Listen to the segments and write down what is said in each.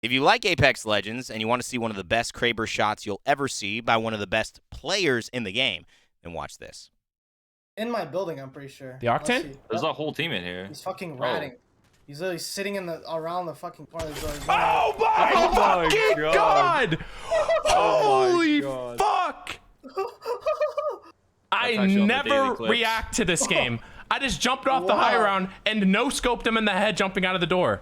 If you like Apex Legends and you want to see one of the best Kraber shots you'll ever see by one of the best players in the game, then watch this. In my building, I'm pretty sure. The Octane? There's a whole team in here. He's fucking ratting. He's literally sitting in the around the fucking corner of the door. Oh my fucking god! Holy fuck! I never react to this game. I just jumped off the high ground and no-scoped him in the head jumping out of the door.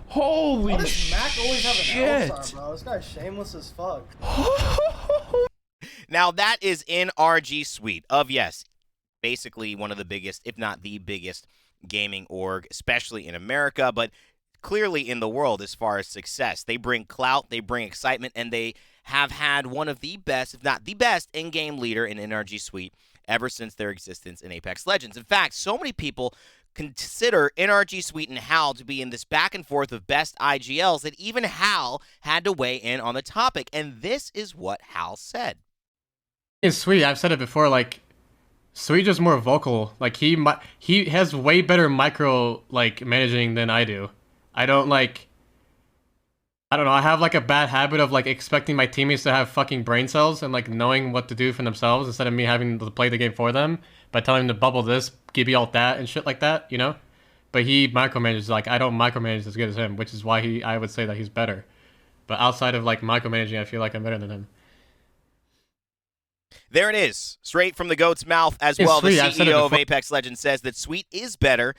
Holy shit. Why does Mac always have an L-star, bro? This guy's shameless as fuck. Now, that is NRG Sweet of, yes, basically one of the biggest, if not the biggest, gaming org, especially in America, but clearly in the world as far as success. They bring clout, they bring excitement, and they have had one of the best, if not the best, in-game leader in NRG Sweet ever since their existence in Apex Legends. In fact, so many people consider NRG Sweet and Hal to be in this back and forth of best IGLs that even Hal had to weigh in on the topic, and this is what Hal said. It's Sweet. I've said it before, like, Sweet is more vocal. Like, he has way better micro, like, managing than I do. I don't know, I have, like, a bad habit of, like, expecting my teammates to have fucking brain cells and, like, knowing what to do for themselves instead of me having to play the game for them by telling them to bubble this, give you all that, and shit like that, you know? But he micromanages, like, I don't micromanage as good as him, which is why I would say that he's better. But outside of, like, micromanaging, I feel like I'm better than him. There it is, straight from the GOAT's mouth as well. The CEO of Apex Legends says that Sweet is better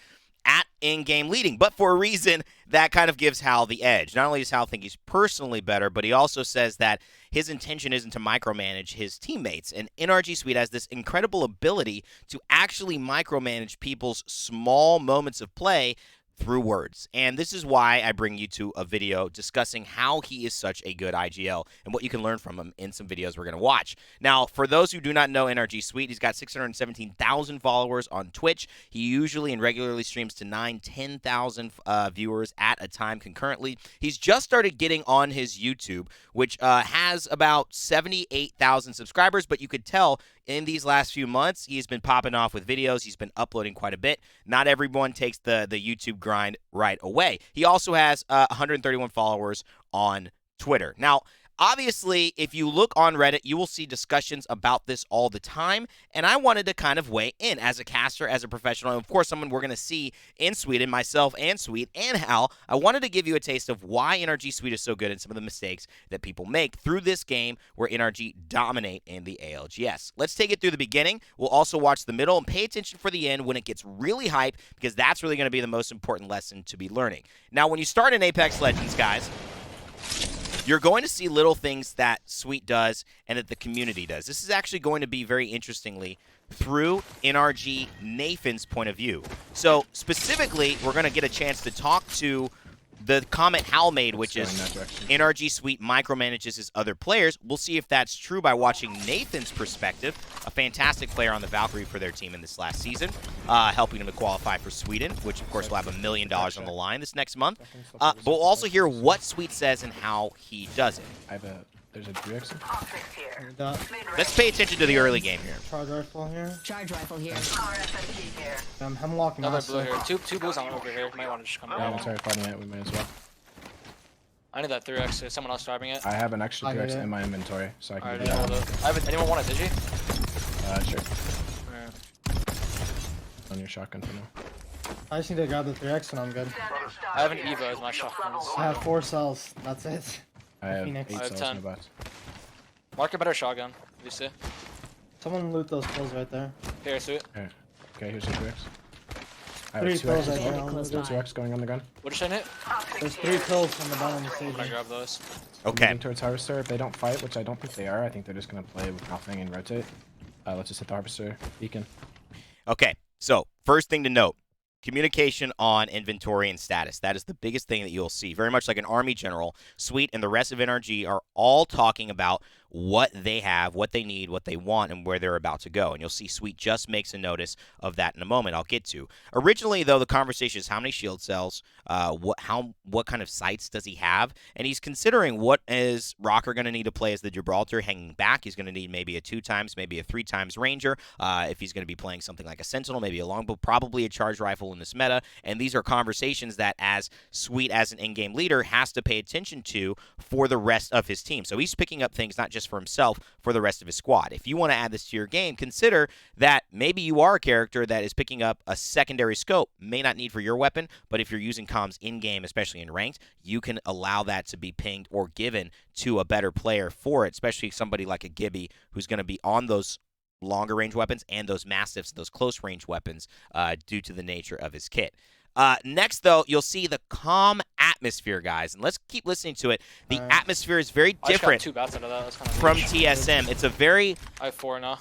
at in-game leading, but for a reason that kind of gives Hal the edge. Not only does Hal think he's personally better, but he also says that his intention isn't to micromanage his teammates. And NRG Sweet has this incredible ability to actually micromanage people's small moments of play through words. And this is why I bring you to a video discussing how he is such a good IGL and what you can learn from him in some videos we're going to watch. Now, for those who do not know NRG Sweet, he's got 617,000 followers on Twitch. He usually and regularly streams to 10,000 viewers at a time concurrently. He's just started getting on his YouTube, which has about 78,000 subscribers, but you could tell in these last few months, he's been popping off with videos. He's been uploading quite a bit. Not everyone takes the YouTube grind right away. He also has 131 followers on Twitter. Now, obviously, if you look on Reddit, you will see discussions about this all the time, and I wanted to kind of weigh in as a caster, as a professional, and of course, someone we're going to see in Sweden, myself and Sweet and Hal. I wanted to give you a taste of why NRG Sweet is so good and some of the mistakes that people make through this game where NRG dominate in the ALGS. Let's take it through the beginning. We'll also watch the middle and pay attention for the end when it gets really hype, because that's really going to be the most important lesson to be learning. Now, when you start in Apex Legends, guys, you're going to see little things that Sweet does and that the community does. This is actually going to be very interestingly through NRG Nathan's point of view. So specifically, we're going to get a chance to talk to the comment Hal made, which is NRG Sweet micromanages his other players. We'll see if that's true by watching Nathan's perspective, a fantastic player on the Valkyrie for their team in this last season, helping them to qualify for Sweden, which of course will have $1 million on the line this next month. But we'll also hear what Sweet says and how he does it. There's a 3x. Let's pay attention to the early game here. Charge rifle here. Charge rifle here. I'm hemlocking. Another blue here. Two blues on over here. Might want to just come down. Yeah, I'm sorry, fighting it. We might as well. I need that 3x. Is someone else driving it? I have an extra 3x in my inventory, so I can Alright, do that. anyone want it, did you? Sure. Right. On your shotgun for now. I just need to grab the 3x and I'm good. I have an Evo as my shotguns. I have 4 cells. That's it. I have Phoenix. 8 I have cells 10. in the box. Mark a better shotgun. You see? Someone loot those pills right there. Here, Sweet. Okay, here's your 3x. I 3 have 2 pills X's right there. going. 2x going on the gun. What'd you say, Nate? There's 3 pills on the bottom of the stage. I'm gonna grab those. Okay. Moving towards Harvester. If they don't fight, which I don't think they are, I think they're just going to play with nothing and rotate. Let's just hit the Harvester beacon. Okay, so first thing to note, communication on inventory and status. That is the biggest thing that you'll see. Very much like an army general, Sweet and the rest of NRG are all talking about what they have, what they need, what they want, and where they're about to go. And you'll see Sweet just makes a notice of that in a moment I'll get to. Originally, though, the conversation is how many shield cells, what kind of sights does he have, and he's considering what is Rocker going to need to play as the Gibraltar hanging back. He's going to need maybe a 2x, maybe a 3x Ranger. If he's going to be playing something like a Sentinel, maybe a longbow, probably a charged rifle role in this meta, and these are conversations that as Sweet, as an in-game leader, has to pay attention to for the rest of his team. So he's picking up things not just for himself, for the rest of his squad. If you want to add this to your game, consider that maybe you are a character that is picking up a secondary scope, may not need for your weapon, but if you're using comms in-game, especially in ranked, you can allow that to be pinged or given to a better player for it, especially somebody like a Gibby who's going to be on those longer range weapons and those mastiffs, those close range weapons, due to the nature of his kit. Next, though, you'll see the calm atmosphere, guys, and let's keep listening to it. The atmosphere is very different I just got 2 bats out of that. That's kind of from TSM. It's a very I have 4 now.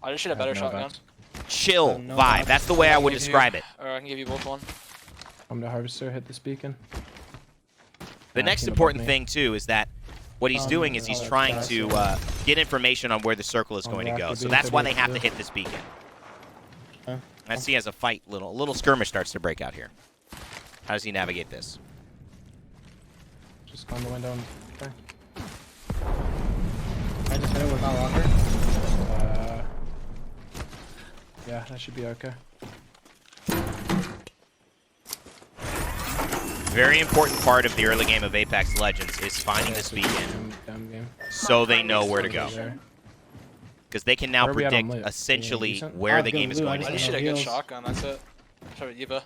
I just should have better shotgun. chill vibe. That's the way I would describe it. Or I can give you both one. I'm the harvester. Hit this beacon. The next important thing, too, is that what he's doing is he's trying to get information on where the circle is going to go. So that's why they have to hit this beacon. I see as a fight, a little skirmish starts to break out here. How does he navigate this? Just on the window. Okay. I just hit it without locker. Yeah, that should be okay. Very important part of the early game of Apex Legends is finding this beacon so they know where to go. Because they can now predict essentially where the game is going to I go. just should have a good shotgun, that's it. Try with Eva.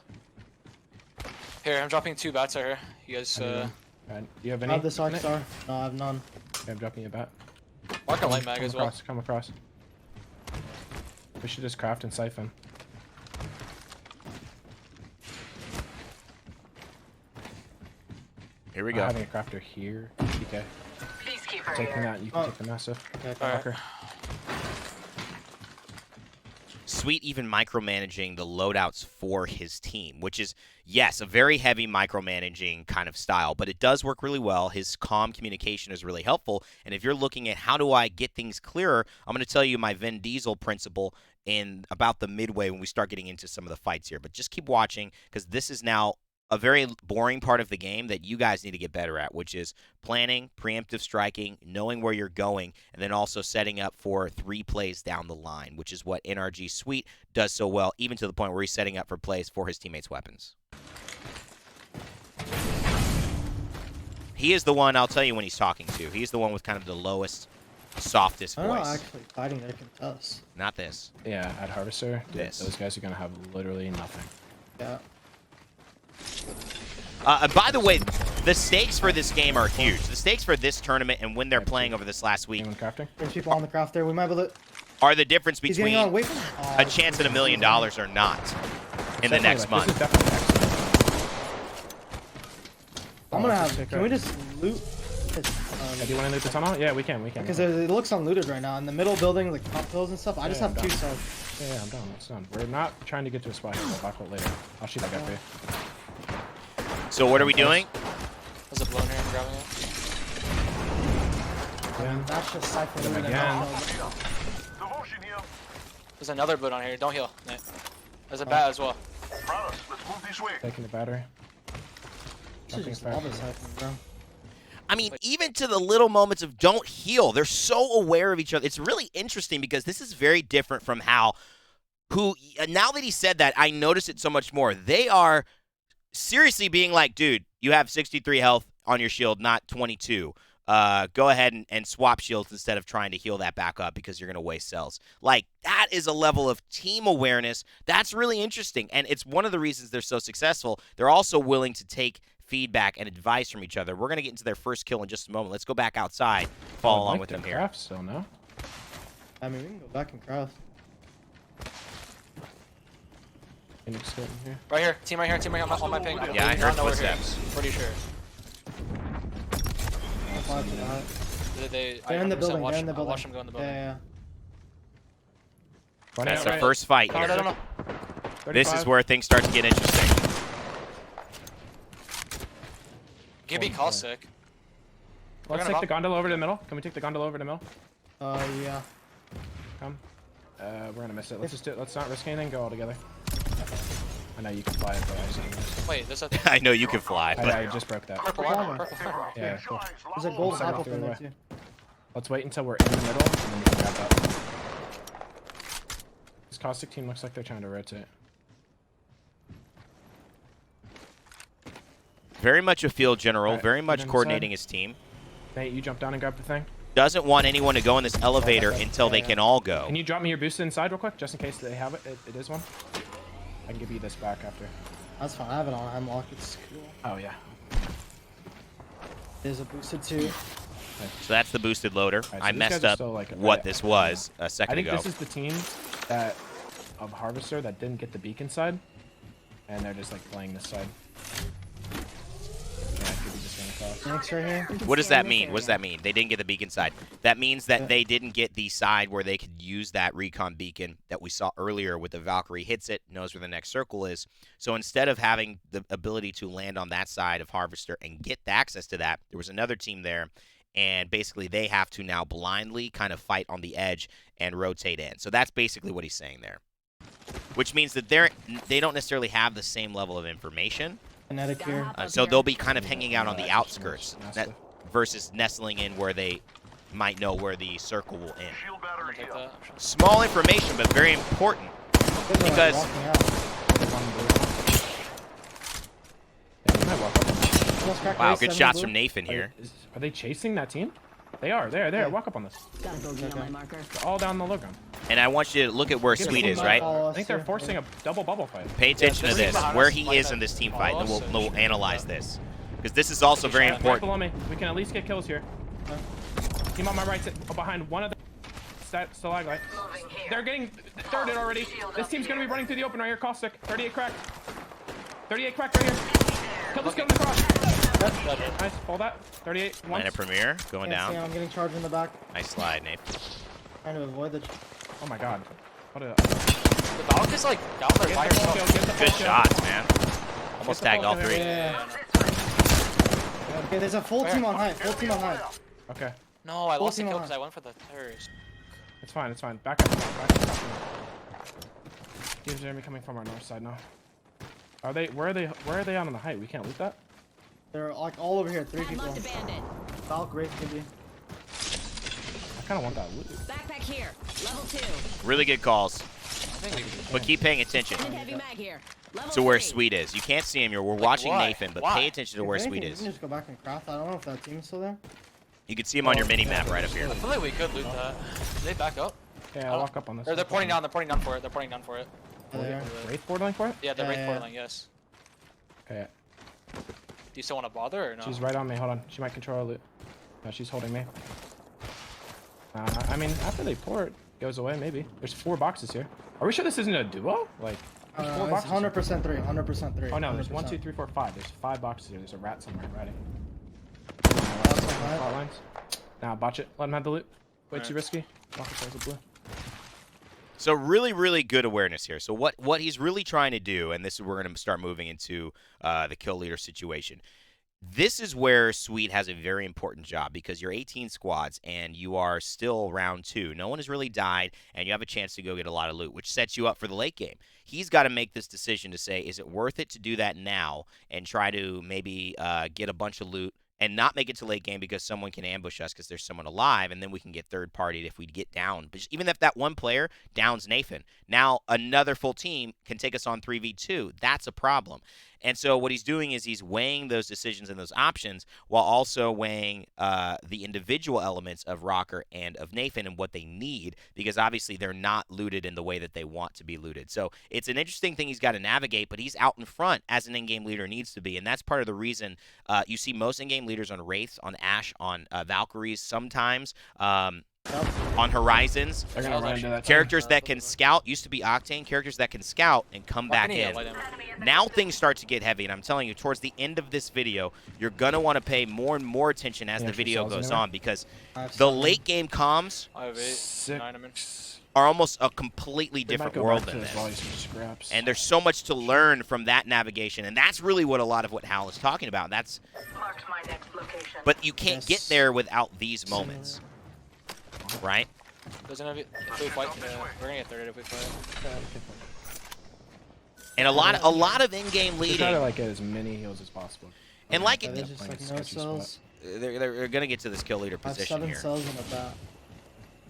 Here, I'm dropping 2 bats out here. You guys, do you have any? I have this arc star. No, I have none. Okay, I'm dropping you a bat. mark a light mag as well. Come across. We should just craft and siphon. Here we go. Having a crafter here. Okay. Taking that, you can take the massive. Okay, Marker. Sweet even micromanaging the loadouts for his team, which is, yes, a very heavy micromanaging kind of style, but it does work really well. His calm communication is really helpful, and if you're looking at how do I get things clearer, I'm going to tell you my Vin Diesel principle in about the midway when we start getting into some of the fights here. But just keep watching, because this is now a very boring part of the game that you guys need to get better at, which is planning, preemptive striking, knowing where you're going, and then also setting up for 3 plays down the line, which is what NRG Sweet does so well, even to the point where he's setting up for plays for his teammates' weapons. He is the one, I'll tell you when he's talking to. He's the one with kind of the lowest, softest voice. I'm not actually fighting their contest. Not this. Yeah, at harvester, This. those guys are gonna have literally nothing. Yeah. By the way, the stakes for this game are huge. The stakes for this tournament and when they're playing over this last week Anyone crafting? There's people on the craft there. We might be able to. are the difference He's getting between on. Wait for him. a chance at $1 million or not in the next month. This is definitely excellent. I'm gonna have. Can we just loot? Do you want to loot the tunnel? Yeah, we can. Because it looks unlooted right now. In the middle building, like top hills and stuff. I just have 2 cells. Yeah, I'm done. It's done. We're not trying to get to a spot. We'll talk about it later. I'll shoot that guy for you. So what are we doing? There's a blown here, I'm grabbing it. Yeah. That's just siphon loot. again. There's another blood on here, don't heal. Nate. There's a bat as well. Taking the battery. This is just all this siphon, bro. I mean, even to the little moments of don't heal, they're so aware of each other. It's really interesting because this is very different from how, now that he said that, I notice it so much more. They are seriously being like, dude, you have 63 health on your shield, not 22. Go ahead and swap shields instead of trying to heal that back up because you're going to waste cells. Like, that is a level of team awareness. That's really interesting, and it's one of the reasons they're so successful. They're also willing to take feedback and advice from each other. We're going to get into their first kill in just a moment. Let's go back outside, follow along with them here. Craft still, no? I mean, we can go back and craft. Phoenix getting here. Right here, team right here, team right here. I'm on my ping. Yeah, I heard footsteps. Pretty sure. They're in the building. They're in the building. Watch them go in the building. Yeah. That's the first fight here. No. This is where things start to get interesting. Gibby call sick. Let's take the gondola over to the middle. Can we take the gondola over to the middle? Yeah. Come. We're gonna miss it. Let's just do it. Let's not risk anything. Go all together. I know you can fly it, but I just don't risk it. Wait, there's a I know you can fly, but I just broke that. purple armor. Purple. Yeah, cool. There's a gold Start apple off the in other there way. too. Let's wait until we're in the middle, and then we can grab that. This caustic team looks like they're trying to rotate. Very much a field general, Right, very get much inside. coordinating his team. Nate, you jump down and grab the thing. Doesn't want anyone to go in this elevator until they can all go. Can you drop me your boost inside real quick, just in case they have it? It is one. I can give you this back after. That's fine. I have it on hemlock. It's cool. Oh yeah. There's a boosted too. So that's the boosted loader. Right, so I these messed guys are up still, like, what right- this was a I second think ago. this is the team that of Harvester that didn't get the beacon side, and they're just like playing this side. Yeah, I could be just going across. Thanks right here. What does that mean? What does that mean? They didn't get the beacon side. That means that they didn't get the side where they could use that recon beacon that we saw earlier with the Valkyrie hits it, knows where the next circle is. So instead of having the ability to land on that side of Harvester and get the access to that, there was another team there, and basically they have to now blindly kind of fight on the edge and rotate in. So that's basically what he's saying there. Which means that they don't necessarily have the same level of information. Kinetic here. So they'll be kind of hanging out on the outskirts versus nestling in where they might know where the circle will end. Take that. Small information, but very important. Because wow, good shots from Nathan here. Are they chasing that team? They are. There. Walk up on this. Gotta go get on my marker. They're all down the low ground. And I want you to look at where Sweet is, right? I think they're forcing a double bubble fight. Pay attention to this, where he is in this team fight, and we'll analyze this. Because this is also very Right important. below me. We can at least get kills here. Team on my right, behind one of the stalagmite. They're getting thirded already. This team's gonna be running through the open right here. Caustic. 38 cracked. 38 cracked right here. Kill this guy in the cross. Nice. Pull that. 38. Once. Line of Premier going down. I'm getting charged in the back. Nice slide, Nate. Trying to avoid the. Oh my god. What a. The Valk is like down there by yourself. Good shots, man. Almost tagged all three. Yeah. Okay, there's a full team on height. Full team on height. Okay. No, I lost the team kill on because I went for the terrorist. It's fine. It's fine. Back up. Back up. Teams are gonna be coming from our north side now. Are they? Where are they out on the height? We can't loot that. They're like all over here. 3 people. Unlocked a bandit. Valk, Wraith, could be. I kind of want that loot. Backpack here. Level 2. Really good calls. But keep paying attention And heavy mag here. Level to where 3. Sweet is. You can't see him here. We're watching why? Nathan, but Why? pay attention to where If Sweet anything, is. You can just go back and craft. I don't know if that team is still there. You can see him on your mini map right up here. I feel like we could loot that. Did they back up? Yeah, I'll walk up on this. They're pointing down. They're pointing down for it. They're pointing down for it. There. Wraith borderline for it? Yeah, they're right Yeah. portaling. Yes. Okay. Do you still want to bother or no? She's right on me. Hold on. She might control our loot. No, she's holding me. I mean, after they port, goes away, maybe. There's 4 boxes here. Are we sure this isn't a duo? Like, there's 4 It's boxes. 100% 3. 100% 3. Oh no, there's 1, 100%. 2, 3, 4, 5. There's 5 boxes here. There's a rat somewhere riding. Alright. Lines. Nah, botch it. Let him have the loot. Way too Alright. risky. Walk towards the blue. So really, really good awareness here. So what he's really trying to do, and this is we're going to start moving into the kill leader situation. This is where Sweet has a very important job because you're 18 squads and you are still round 2. No one has really died, and you have a chance to go get a lot of loot, which sets you up for the late game. He's got to make this decision to say, is it worth it to do that now and try to maybe get a bunch of loot and not make it to late game because someone can ambush us because there's someone alive, and then we can get third-partied if we get down. But even if that one player downs Nathan, now another full team can take us on 3v2. That's a problem. And so what he's doing is he's weighing those decisions and those options while also weighing the individual elements of Rocker and of Nathan and what they need, because obviously they're not looted in the way that they want to be looted. So it's an interesting thing he's got to navigate, but he's out in front as an in-game leader needs to be, and that's part of the reason you see most in-game leaders on Wraiths, on Ashe, on Valkyries, sometimes on Horizons. They're gonna run into that Characters that can scout used to be Octane, characters that can scout and come back in. Now things start to get heavy, and I'm telling you, towards the end of this video, you're going to want to pay more and more attention as the video goes on, because the late game comms I have 8, 6. 9 of them. are almost a completely They might different go world back than to this. volleys and scraps. And there's so much to learn from that navigation, and that's really what a lot of what Hal is talking about. That's, but you can't get there without these moments, right? Doesn't have it. If we fight, we're gonna get third if we fight. And a lot of in-game We try to leading, like get as many heals as possible. and like There's it, just Playing like a no sketchy cells. they're going to get to this kill leader I have position 7 here. cells in the bat.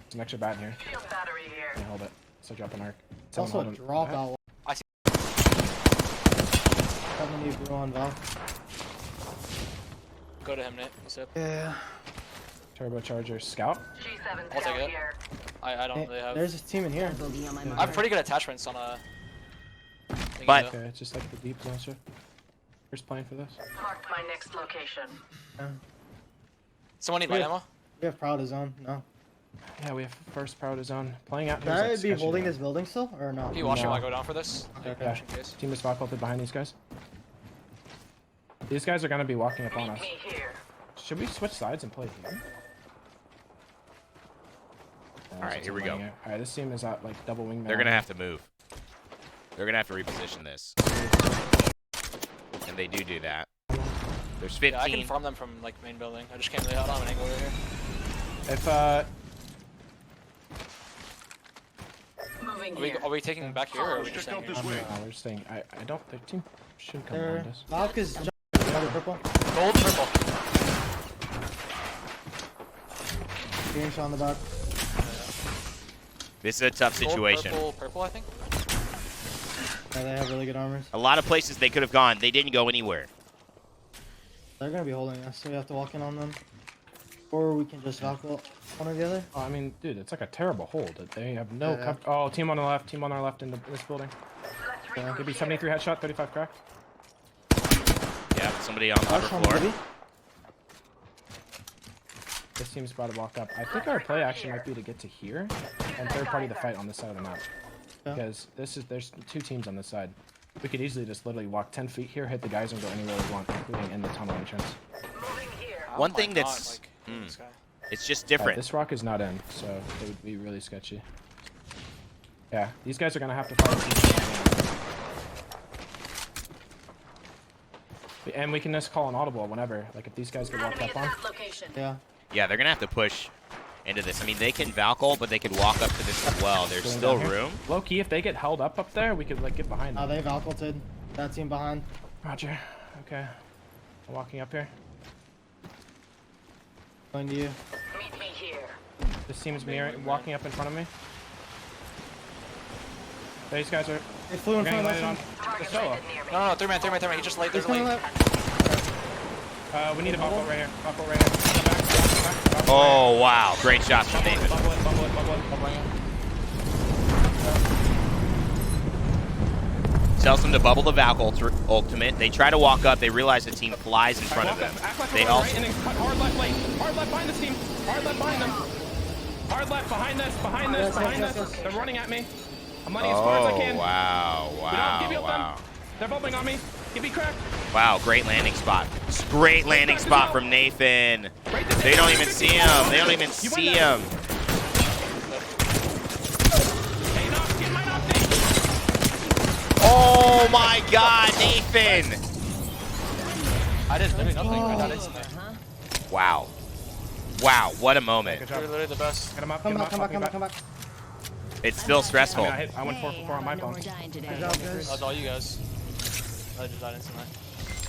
There's an extra bat in here. Yeah, hold it. So drop an arc. It's also a Someone hold dropout. I see. 70 brew on Valk. Go to him, Nate. What's up? Yeah. Turbocharger scout. I'll take it. I don't really have. There's this team in here. Bogey on my I have marker. pretty good attachments on a. But- Okay, it's just like the deep launcher. Who's playing for this? Marked my next location. Someone need light ammo? We have Proud Zone. No. Yeah, we have first priority zone. Playing out Can here. I be holding this building still or no? Can you watch it No. while I go down for this? Okay. Yeah. Just in case. Team is spot bolted behind these guys. These guys are gonna be walking up on us. Meet me here. Should we switch sides and play here? Alright, here we go. Alright, this team is at like double wing. They're gonna have to move. They're gonna have to reposition this. And they do that. There's 15. Yeah, I can farm them from like main building. I just can't really hold on an angle over here. If Moving Are we, here. are we taking them back here or are we just staying here? we're staying. I don't. The team should come There. behind us. Valk is jumping. Another purple. Gold, purple. Green shot on the back. This is a tough situation. Gold, purple, I think. Yeah, they have really good armors. A lot of places they could have gone. They didn't go anywhere. They're gonna be holding us, so we have to walk in on them. Or we can just Valk one or the other. Oh, I mean, dude, it's like a terrible hold. They have no Yeah. cover. Oh, team on the left. Team on our left in this building. Yeah. Give me 73 headshot, 35 crack. Yeah, somebody on the upper Flash on floor. Bibby. This team's about to walk up. I think our play action might be to get to here and third party the fight on this side of the map. Yeah. Because there's two teams on this side. We could easily just literally walk 10 feet here, hit the guys, and go anywhere we want, including in the tunnel entrance. Moving here. One Oh my thing God, that's like, this guy. it's just Alright, different. this rock is not in, so it would be really sketchy. Yeah, these guys are gonna have to fight. And we can just call an audible whenever. Like if these guys get walked Enemy up at on. that location. Yeah. Yeah, they're gonna have to push into this. I mean, they can Valkyl, but they could walk up to this as well. There's Going still down here. room. Low key, if they get held up there, we could like get behind them. They Valkulted. That team behind. Roger. Okay. I'm walking up here. Going to you. Meet me here. This team is walking up in front of me. These guys are They flew in getting front of lighted on. us. Target solo. landed near me. No, three man. He just laid. He's There's coming late. left. We need a bubble right here. Bubble right here. Back. Oh wow, great shots from Bubble it, David. bubble it, bubble it, bubble it, bubble it. Tells them to bubble the Valkyl ultimate. They try to walk up. They realize the team flies in front of them. Act like They we're also right, and then cut hard left lane. Hard left behind this team. Hard left behind them. Hard left behind this. Behind this. Yes, Behind yes, this. yes. They're running at me. I'm letting as far as I can. wow, Give me wow. them. They're bubbling on me. Give me crack. Wow, great landing spot. Great landing spot from Nathan. Right there. They don't even see him. They don't even see him. Hey, knock. Get my knock, Nate. Oh my God, Nathan! I did literally nothing. I died instantly. Wow. Wow, what a moment. Good You're job. literally the best. Get him up. Come Get him back, up. come back, Come come back, come back. It's still stressful. I went 4 for 4 on my phone. We're dying today. Good job, guys. That's all you guys. I just died instantly.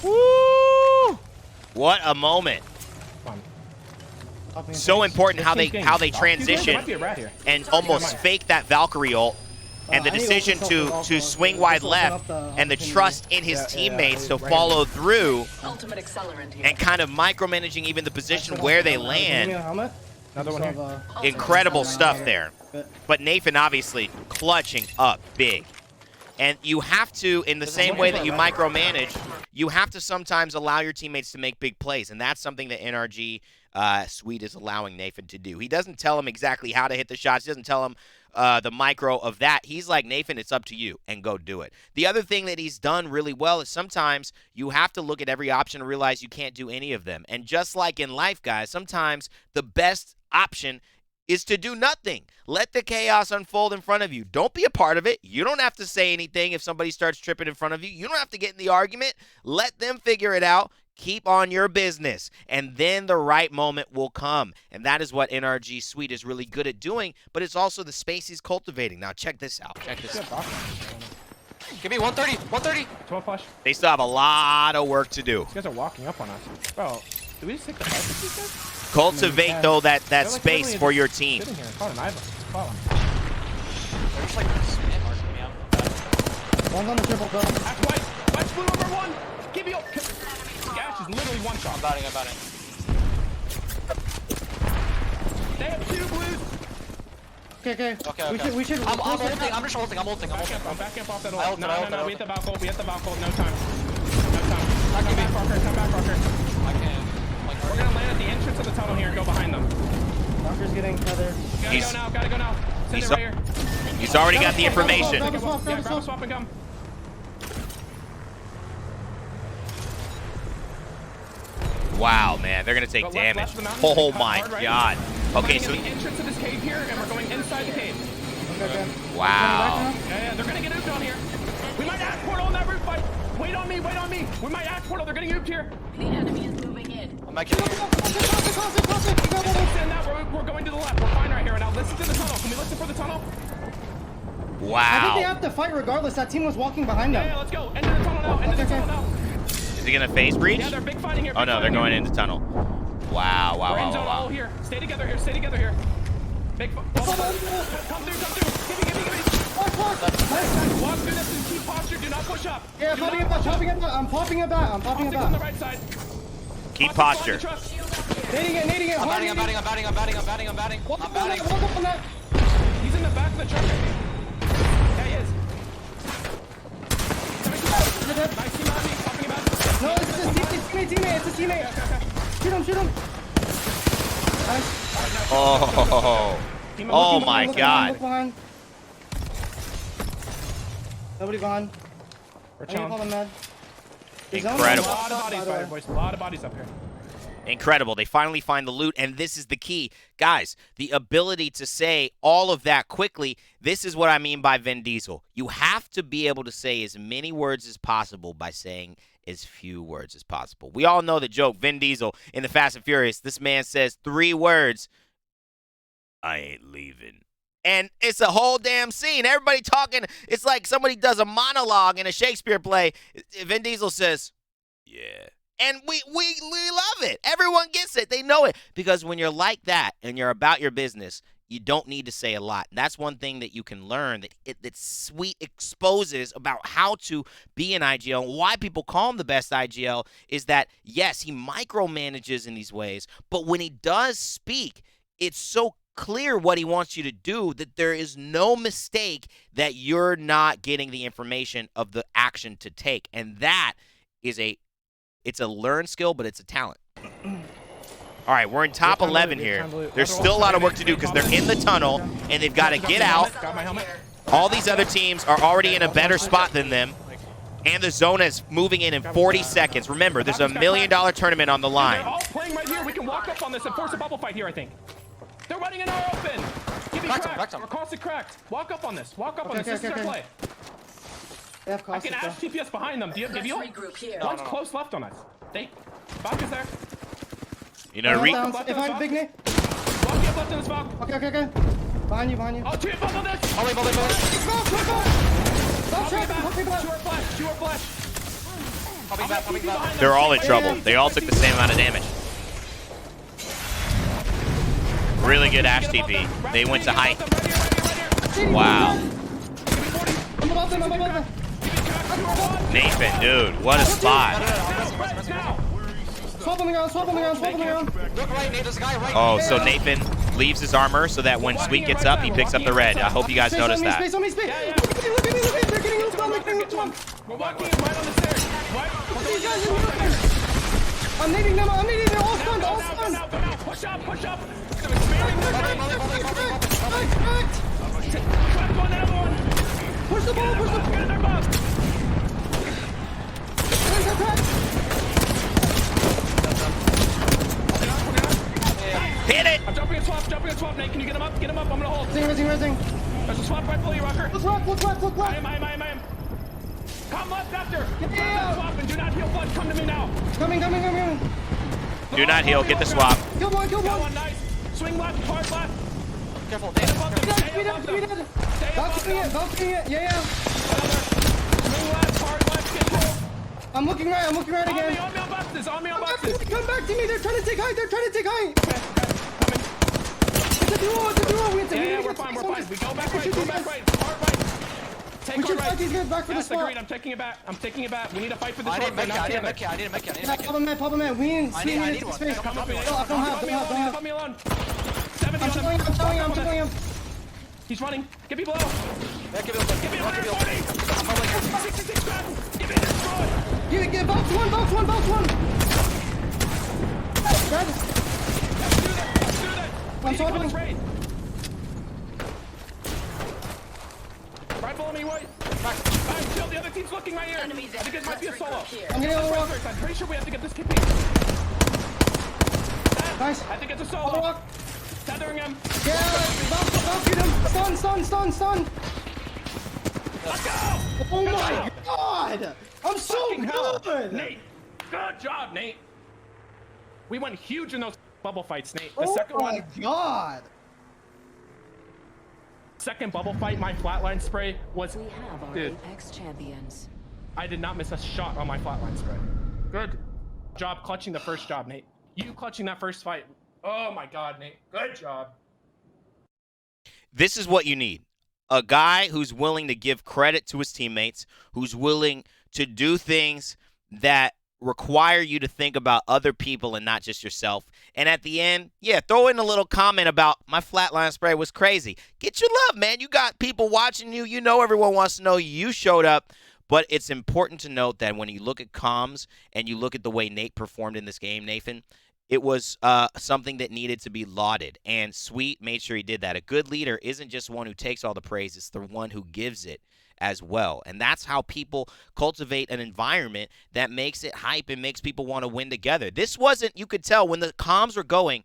Woo! What a moment. Fun. So important how they This team's how they getting- There transition might be a rat here. and almost fake that Valkyrie ult. And the I need decision also to also swing wide open left up the and the opportunity. trust in his Yeah, teammates to right follow through Ultimate accelerant here. and kind of micromanaging even the position where they land. Another one here. Incredible stuff there. But Nathan obviously clutching up big. And you have to, in the same way that you micromanage, you have to sometimes allow your teammates to make big plays. And that's something that NRG Sweet is allowing Nathan to do. He doesn't tell him exactly how to hit the shots. He doesn't tell him the micro of that. He's like, Nathan, it's up to you, and go do it. The other thing that he's done really well is sometimes you have to look at every option and realize you can't do any of them. And just like in life, guys, sometimes the best option is to do nothing. Let the chaos unfold in front of you. Don't be a part of it. You don't have to say anything if somebody starts tripping in front of you. You don't have to get in the argument. Let them figure it out. Keep on your business, and then the right moment will come. And that is what NRG Sweet is really good at doing, but it's also the space he's cultivating. Now, check this out. Check this out. Give me 130. 130. 12 flush. They still have a lot of work to do. These guys are walking up on us. Bro, do we just take the fight with these guys? Cultivate, though, that They're like space literally for just your team. Sitting here. Call an Ivan. Call him. They're just like spam marking me. One's on the triple pill. Act white. White blue number one. Give me up. Gash is literally one shot. I'm batting. They have 2 blues. Okay. Okay. We should. I'm ulting. I'm ulting. I'm backing up off that I ult. ulted. No, we hit the Valkyrie. We hit the Valkyrie. No time. Come back, Parker. I can't. We're gonna land at the entrance of the tunnel here and go behind them. Walker's getting tethered. Gotta go now. Send it right here. He's already got the information. Grab a swap and come. Wow, man, they're gonna take Go damage. left of the mountain, Oh cut my hard right. god. Okay, We're so going in the entrance of this cave here, and we're going inside the cave. Okay. wow. Yeah, they're gonna get ooped on here. We might act portal on that roof fight. Wait on me. We might act portal. They're getting ooped here. The enemy is moving in. I'm making it. Stand out. We're going to the left. We're fine right here. Now listen to the tunnel. Can we listen for the tunnel? I think they Wow. have to fight regardless. That team was walking behind them. Yeah, let's go. Enter the tunnel now. Enter the tunnel now. Is he gonna phase breach? Yeah, they're big fighting here. Oh no, they're going into tunnel. Wow. We're in zone all here. Stay together here. Big come through. Give me. Walk through this and keep posture. Do not push up. Yeah, I'm popping it back. Optics on the right side. Keep Optics on posture. the truck. Nading it. I'm batting. Walk up on that. He's in the back of the truck. Yeah, he is. Nice team on me. Popping him out. No, it's a teammate. It's a teammate. Okay. Shoot him. Nice. Oh my Look god. behind. Nobody behind. We're I need to call chilling. them mad. Incredible. A lot of bodies, by the way, boys. A lot of bodies up here. Incredible. They finally find the loot, and this is the key. Guys, the ability to say all of that quickly, this is what I mean by Vin Diesel. You have to be able to say as many words as possible by saying as few words as possible. We all know the joke, Vin Diesel in the Fast and Furious. This man says 3 words, I ain't leaving. And it's a whole damn scene. Everybody talking. It's like somebody does a monologue in a Shakespeare play. Vin Diesel says, yeah. And we love it. Everyone gets it. They know it. Because when you're like that and you're about your business, you don't need to say a lot. And that's one thing that you can learn that Sweet exposes about how to be an IGL. And why people call him the best IGL is that, yes, he micromanages in these ways. But when he does speak, it's so clear what he wants you to do that there is no mistake that you're not getting the information of the action to take. And that is it's a learned skill, but it's a talent. All right, we're in top 11 here. There's still a lot of work to do because they're in the tunnel, and they've got to get out. Got my helmet. All these other teams are already in a better spot than them, and the zone is moving in 40 seconds. Remember, there's $1 million tournament on the They're line. all playing right here. We can walk up on this and force a bubble fight here, I think. They're running in our open. Give me cracked. Our caustic cracked. Walk up on this. This is our play. They have I can caustic, Ash TPS behind them. Do you have you? Regroup here. One's close left on us. Valk there. You know, If I'm big Nick. Walk up left in this Valk. Okay. Behind you. Oh, 2 above on this. Two are flash. they're all in trouble. They all took the same amount of damage. Really good Ash TP. They went to height. Wow. I'm above them. Nathan, dude, what a spot. Swap on the ground. Look right, Nate. There's a guy right. Oh, so Nathan leaves his armor so that when Sweet gets up, he picks up the red. I hope you guys noticed that. Space on me. Look at me. They're getting looped on. We're walking right on the stairs. These guys are moving. I'm needing them. All stunned. Push up. Push the ball. Get in their box. Hit it! I'm jumping a swap, Nate. Can you get him up? I'm gonna hold. Resing. There's a swap right below you, Rocker. Look left. I am. Come left after. Yeah. Swap and do not heal blood. Come to me now. Coming. Do not heal. Get the swap. Kill one. Got one, nice. Swing left, hard left. Careful, Stay Nate. above them. Stay above them. Stay above them. Valkyrie it. Yeah. Swing left, hard left, get pulled. I'm looking right again. On me on boxes. Come back to me. They're trying to take height. Coming. It's a duo. Yeah, we're fine. We go back right. Hard right. Nate, We go should right. fight these guys back for the Yes, spot. agreed. I'm taking it back. I'm taking it back. We need to fight for this I short need fight, Mecca, not I need together. Mecca, I need Mecca, I need Yeah, Mecca. pop him in. We need I need to one. space. Come help me, Nate. Don't have. Help me alone. 70 I'm on killing him. I'm killing him. I'm killing him. He's running. Get me below. Yeah, give it up, Give me give it up, give it up. 140. 66 grand. Give me this broad. Get box one. Dead. Let's do that. I'm We need to talking. trade. Right below me, White. Alright, chill. The other team's looking right here. I think it might be a solo. I'm getting a rock. I'm pretty sure we have to get this KP. Nice. I think it's a Hold the solo. rock. Tethering him. Yeah, box him. Stun. Let's go. Oh my god! I'm so Fucking hell. good! Nate. Good job, Nate. We went huge in those bubble fights, Nate. The Oh second my one, god! second bubble fight, my flatline spray was, We have our dude, Apex champions. I did not miss a shot on my flatline spray. Good job clutching the first job, Nate. You clutching that first fight. Oh my god, Nate. Good job. This is what you need. A guy who's willing to give credit to his teammates, who's willing to do things that require you to think about other people and not just yourself. And at the end, yeah, throw in a little comment about my flatline spray was crazy. Get your love, man. You got people watching you. You know everyone wants to know you showed up. But it's important to note that when you look at comms and you look at the way Nate performed in this game, Nathan, it was something that needed to be lauded, and Sweet made sure he did that. A good leader isn't just one who takes all the praise, it's the one who gives it as well. And that's how people cultivate an environment that makes it hype and makes people want to win together. This wasn't, you could tell when the comms were going,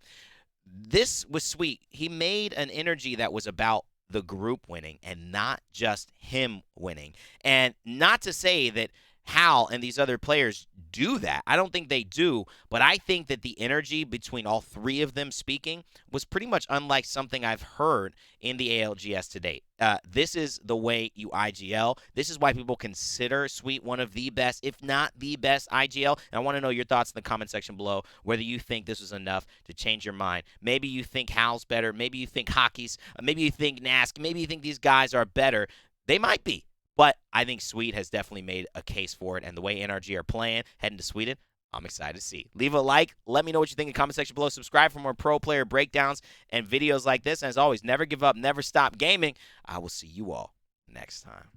this was Sweet. He made an energy that was about the group winning and not just him winning. And not to say that Hal and these other players do that. I don't think they do, but I think that the energy between all three of them speaking was pretty much unlike something I've heard in the ALGS to date. This is the way you IGL. This is why people consider Sweet one of the best, if not the best IGL. And I want to know your thoughts in the comment section below, whether you think this was enough to change your mind. Maybe you think Hal's better. Maybe you think Hockey's. Maybe you think Nask. Maybe you think these guys are better. They might be. But I think Sweet has definitely made a case for it, and the way NRG are playing, heading to Sweden, I'm excited to see. Leave a like. Let me know what you think in the comment section below. Subscribe for more pro player breakdowns and videos like this. And as always, never give up, never stop gaming. I will see you all next time.